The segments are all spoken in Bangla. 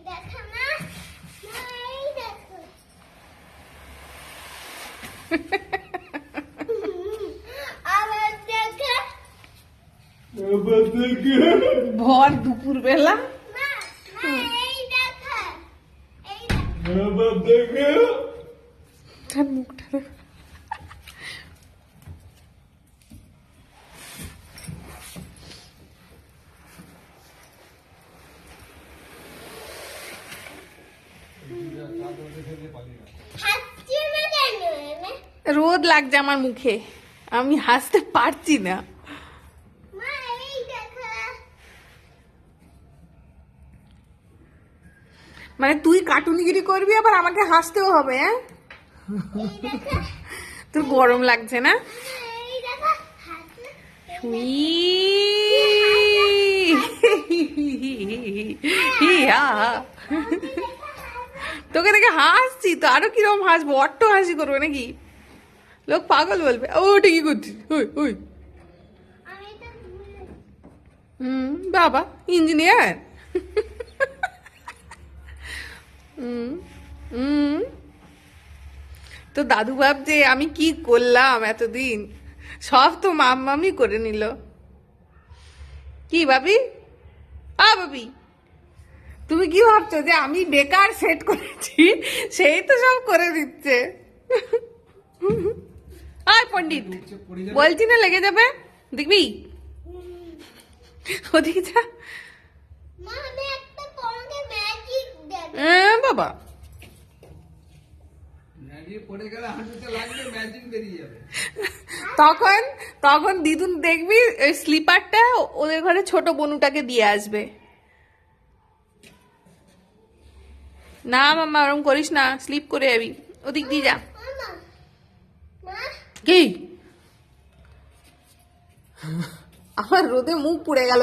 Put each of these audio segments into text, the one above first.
দেখা না, মা এই দেখো। আবার দেখা। ভর দুপুর বেলা মা, মা এই দেখা। এই দেখো। তার মুখটা দেখো। হাসছি না কেন এনে? রোদ লাগছে আমার মুখে, আমি হাসতে পারছি না। মা এই দেখো। মানে তুই কার্টুনিগিরি করবি আবার আমাকে হাসতেও হবে, হ্যাঁ? তোর গরম লাগছে না? এই দেখো হাত না। তোকে দেখে হাসছি তো, আরো কিরকম হাসবো, অট্ট হাসি করবে নাকি? লোক পাগল বলবে। ও ঠিকই করছিস। ওই ওই আমি তো ভুলে। বাবা ইঞ্জিনিয়ার। তো দাদু ভাবছে আমি কি করলাম এতদিন, সব তো মাম্মামি করে নিল। কি ভাবি? ভাবি তুমি কি ভাবছো যে আমি বেকার সেট করেছি, সেই তো সব করে দিচ্ছে। আয় পণ্ডিত, বলছি না লেগে যাবে, দেখবি ওদিকে যা। মা আমি একটা তোমাকে ম্যাজিক দেব। বাবা তখন তখন দিদুন দেখবি ওই স্লিপারটা ওদের ঘরে ছোট বনুটাকে দিয়ে আসবে। না মাম্মা ওরম করিস না, স্লিপ করে যাবি, ওদিক দিয়ে যা। মা, মা কি আমার রোদে মুখ পুড়ে গেল।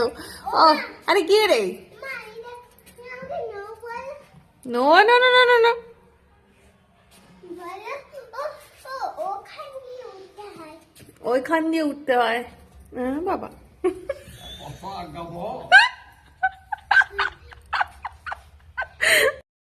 ও আরে কি রে? মা এই দেখ, তুমি আমাকে নো বল। No no no no no no, বলো ও ওখান দিয়ে উঠতে হয়। ওইখান দিয়ে উঠতে হয়। বাবা